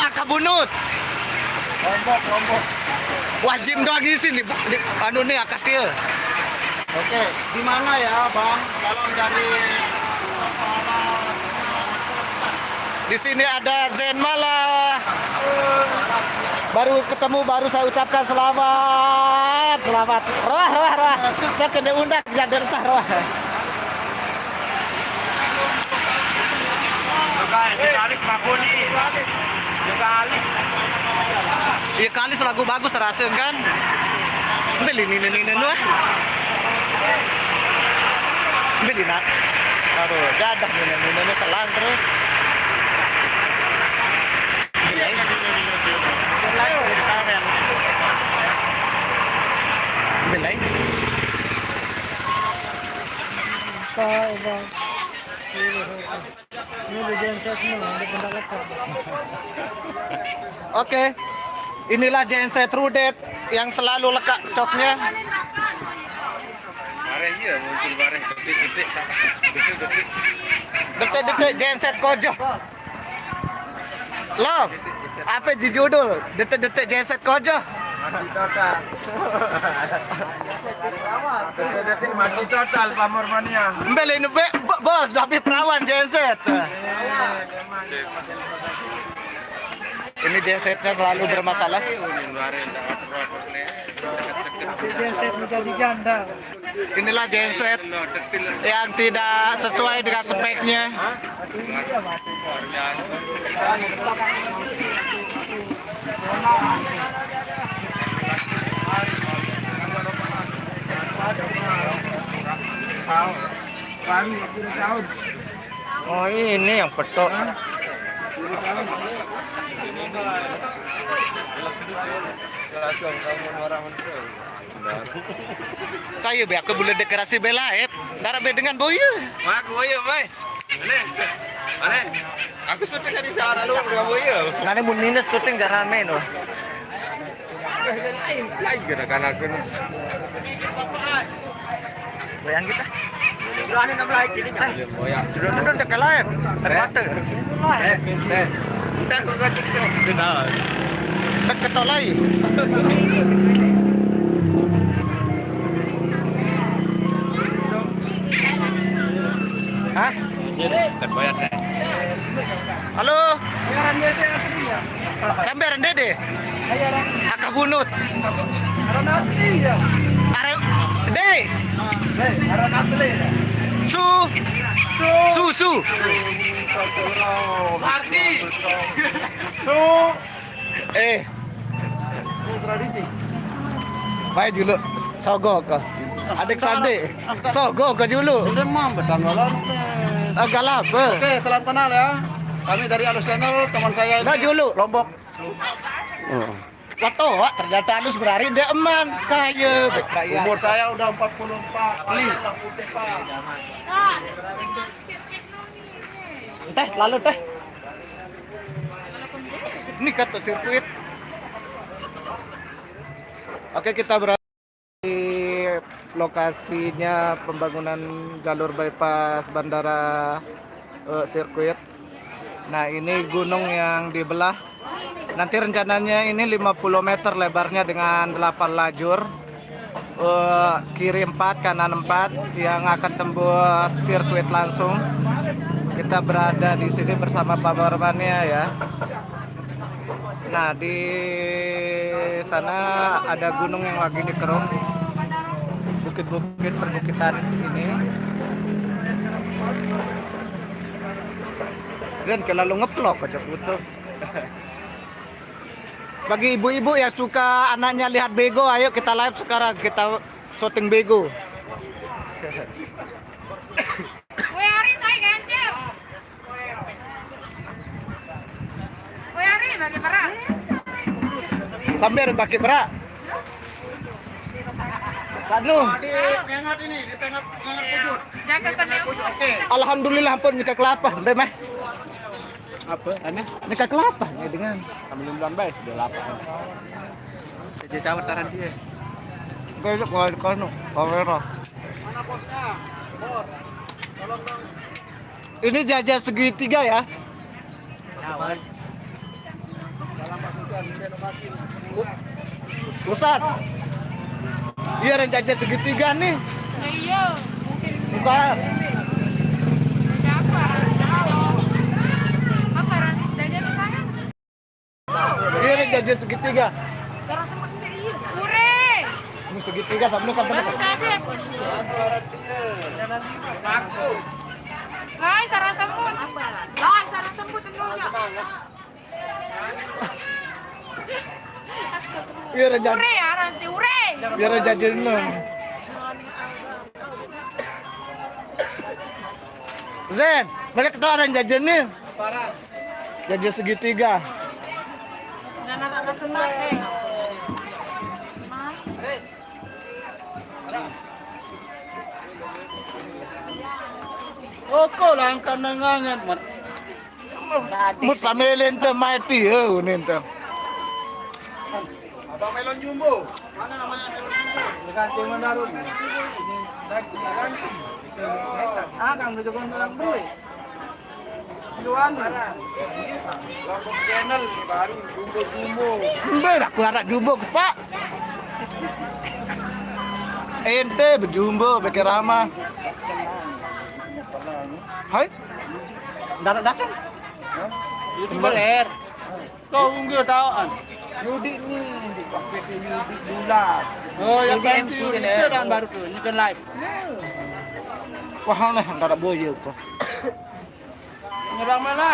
Akabunut. Lombok. Wajib doang isi anu nih akad dia. Oke, di mana ya, Bang? Kalau dari Di sini ada Zen Malah. Baru ketemu, baru saya ucapkan selamat. Roh. Saya kena undang jadi resah roh. Iya kali lagu bagus rasa kan. Beli ini nuh. Beli nak. Aduh, jadak ini telan terus. Belai. Oke, inilah genset Rudet yang selalu lekak coknya. Detik genset kojo. Loh, apa judul? Detik genset kojo. mati total pamor mania. Mbele ini bos, tapi perawan genset. Ini gensetnya selalu bermasalah. Genset menjadi janda. Inilah genset yang tidak sesuai dengan speknya. Oh ini yang petok. Kayu be aku boleh dekorasi bela darah be dengan boya. Mak boya mai. Aneh. Aku syuting tadi cara lu dengan boya. Nane munine syuting jarang main oh. Lain gerakan aku. Bayang kita. Berani nambah cilik. Boya. Sudah dekat live. Termata. Entah kau kata tu. Benar. Dekat lagi. Hah? Terbayar deh. Halo, Yaran dia aslinya. sampean Dede. Akabunut. Yaran asli ya. Are De. Yaran asli. Su. Arti. Tradisi. Baik dulu. Sogo ke. Adik Sande. Sogo ke dulu. Demam betanggalan. Galap. Oke, salam kenal ya. Kami dari Alus Channel, teman saya ini Nah, dulu. Lombok. Wato, ternyata halus berari dia eman. Kaya. Umur saya udah 44. Putih, Pak. Teh, lalu teh. Ini kata sirkuit. Oke, kita berada di lokasinya pembangunan jalur bypass bandara sirkuit. Nah, ini gunung yang dibelah. Nanti rencananya ini 50 meter lebarnya dengan 8 lajur. Kiri 4, kanan 4 yang akan tembus sirkuit langsung. Kita berada di sini bersama pamorbannya ya. Nah, di sana ada gunung yang lagi dikeruk. Bukit-bukit perbukitan ini. Dan kalau ngeplok aja butuh. Bagi ibu-ibu yang suka anaknya lihat bego, ayo kita live sekarang, kita syuting bego. Woi Ari, saya gancel. Woi Ari, bagi perak. Sambil pakai berak. Kanu. Pengat ini, di pengat pujut. Jaga kena. Oke. Alhamdulillah pun nikah kelapa, bemeh. Apa? Aneh? Nikah kelapa nih dengan. Sambil 19 sudah lapar. Jadi cawataran dia. Besok mau di kono, kamera. Mana bosnya? Bos. Tolong dong. Ini jajan segitiga ya. Pusat. Iya yang jajan segitiga nih. Nah, iya. Buka. Ada apa? Halo. Apa Ran? Jajan di saya? Iya yang jajan segitiga. Ure. Ini segitiga sama kan teman. Lai sarang semut. Iya yang jajan. Ure ya, ranti ure. Biar yang jajan lu. Zen, balik ke orang jajan nih. Jajan segitiga. Oko lang ka nangangan mat. Mut samelin teh mati nih teh. Abang melon jumbo. Ganti menarun. Kang bejogon lang boy. Luan. Lombok channel baru jumbo. Mbak, aku ada jumbo ke Pak. Ente berjumbo, pakai ramah. Hai? Datang. Itu beler. Kau unggul tauan. Yudi nih, di PT Yudi Dula. Oh, yang MC Yudi itu dan baru tuh, ini kan live. Wah, nih, enggak ada boy kok. Ngerame live.